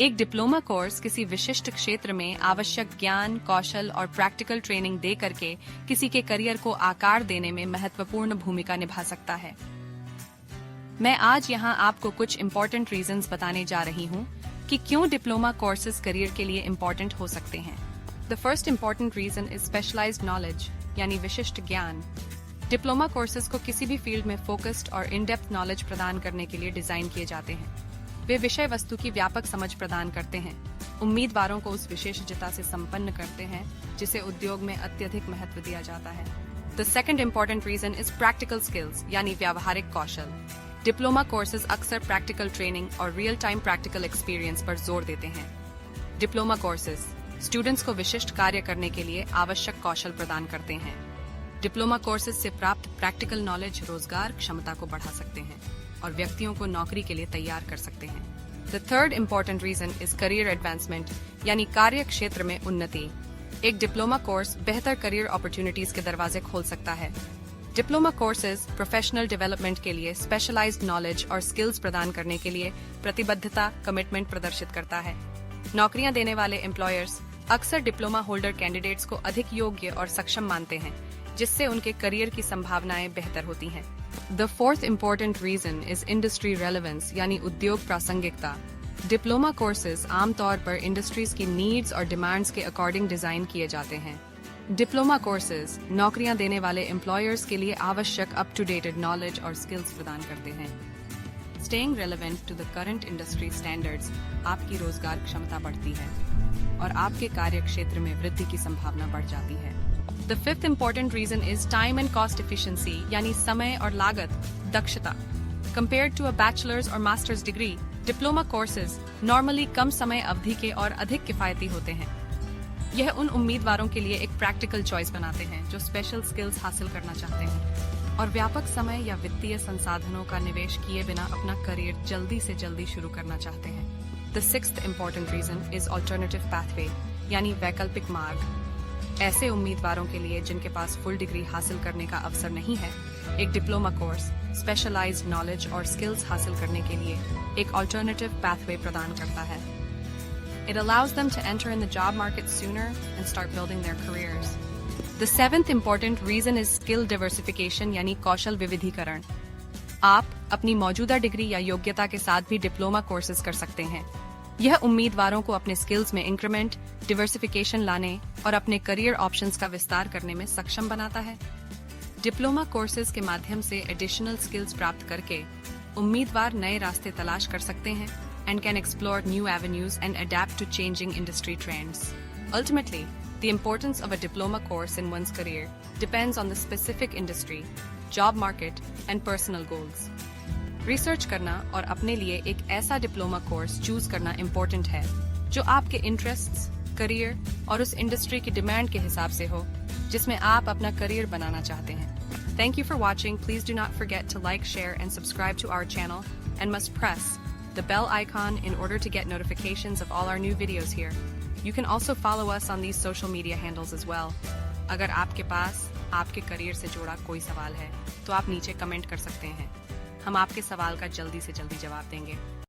एक diploma course किसी विशिष्ट क्षेत्र में आवश्यक ज्ञान, कौशल और प्रैक्टिकल ट्रेनिंग दे करके किसी के करियर को आकार देने में महत्वपूर्ण भूमिका निभा सकता है। मैं आज यहाँ आपको कुछ इम्पोर्टेंट रीजंस बताने जा रही हूँ कि क्यों डिप्लोमा कोर्सेज करियर के लिए इम्पोर्टेंट हो सकते हैं। The first important reason is specialised knowledge, यानी विशिष्ट ज्ञान। डिप्लोमा कोर्सेज को किसी भी फील्ड में फोकस्ड और इन डेप्थ नॉलेज प्रदान करने के लिए डिजाइन किए जाते हैं। वे विषय वस्तु की व्यापक समझ प्रदान करते हैं, उम्मीदवारों को उस विशेषज्ञता से संपन्न करते हैं जिसे उद्योग में अत्यधिक महत्व दिया जाता है। The second important reason is practical skills, यानी व्यावहारिक कौशल। डिप्लोमा कोर्सेज अक्सर प्रैक्टिकल ट्रेनिंग और रियल टाइम प्रैक्टिकल एक्सपीरियंस पर जोर देते हैं। डिप्लोमा कोर्सेज स्टूडेंट्स को विशिष्ट कार्य करने के लिए आवश्यक कौशल प्रदान करते हैं। डिप्लोमा कोर्सेज से प्राप्त प्रैक्टिकल नॉलेज रोजगार क्षमता को बढ़ा सकते हैं और व्यक्तियों को नौकरी के लिए तैयार कर सकते हैं। The third important reason is career advancement, यानी कार्य क्षेत्र में उन्नति। एक डिप्लोमा कोर्स बेहतर करियर अपॉर्चुनिटीज के दरवाजे खोल सकता है। डिप्लोमा कोर्सेज प्रोफेशनल डेवलपमेंट के लिए स्पेशलाइज्ड नॉलेज और स्किल्स प्रदान करने के लिए प्रतिबद्धता, कमिटमेंट प्रदर्शित करता है। नौकरियां देने वाले एम्प्लॉयर्स अक्सर डिप्लोमा होल्डर कैंडिडेट्स को अधिक योग्य और सक्षम मानते हैं, जिससे उनके करियर की संभावनाएं बेहतर होती हैं। The fourth important reason is industry relevance, यानी उद्योग प्रासंगिकता। डिप्लोमा कोर्सेज आमतौर पर इंडस्ट्रीज की नीड्स और डिमांड्स के अकॉर्डिंग डिजाइन किए जाते हैं। डिप्लोमा कोर्सेज नौकरियां देने वाले एम्प्लॉयर्स के लिए आवश्यक अप टू डेटेड नॉलेज और स्किल्स प्रदान करते हैं। Staying relevant to the current industry standards आपकी रोजगार क्षमता बढ़ती है और आपके कार्य क्षेत्र में वृद्धि की संभावना बढ़ जाती है। The fifth important reason is time and cost efficiency, यानी समय और लागत दक्षता। Compared to a bachelor's or master's degree, diploma courses normally कम समय अवधि के और अधिक किफायती होते हैं। यह उन उम्मीदवारों के लिए एक प्रैक्टिकल चॉइस बनाते हैं जो स्पेशल स्किल्स हासिल करना चाहते हैं और व्यापक समय या वित्तीय संसाधनों का निवेश किए बिना अपना करियर जल्दी से जल्दी शुरू करना चाहते हैं। The sixth important reason is alternative pathway, यानी वैकल्पिक मार्ग। ऐसे उम्मीदवारों के लिए जिनके पास फुल डिग्री हासिल करने का अवसर नहीं है, एक डिप्लोमा कोर्स स्पेशलाइज्ड नॉलेज और स्किल्स हासिल करने के लिए एक अल्टरनेटिव पाथवे प्रदान करता है। It allows them to enter in the job market sooner and start building their careers. The seventh important reason is skill diversification, यानी कौशल विविधीकरण। आप अपनी मौजूदा डिग्री या योग्यता के साथ भी डिप्लोमा कोर्सेज कर सकते हैं। यह उम्मीदवारों को अपने स्किल्स में इंक्रीमेंट, डिवर्सिफिकेशन लाने और अपने करियर ऑप्शंस का विस्तार करने में सक्षम बनाता है। डिप्लोमा कोर्सेज के माध्यम से एडिशनल स्किल्स प्राप्त करके उम्मीदवार नए रास्ते तलाश कर सकते हैं and can explore new avenues and adapt to changing industry trends. Ultimately, the importance of a diploma course in one's career depends on the specific industry, job market, and personal goals. Research करना और अपने लिए एक ऐसा diploma course choose करना important है जो आपके इंटरेस्ट्स, करियर और उस इंडस्ट्री की डिमांड के हिसाब से हो जिसमें आप अपना करियर बनाना चाहते हैं। Thank you for watching. Please do not forget to like, share, and subscribe to our channel, and must press the bell icon in order to get notifications of all our new videos here. You can also follow us on these social media handles as well. अगर आपके पास आपके career से जुड़ा कोई सवाल है तो आप नीचे कमेंट कर सकते हैं। हम आपके सवाल का जल्दी से जल्दी जवाब देंगे।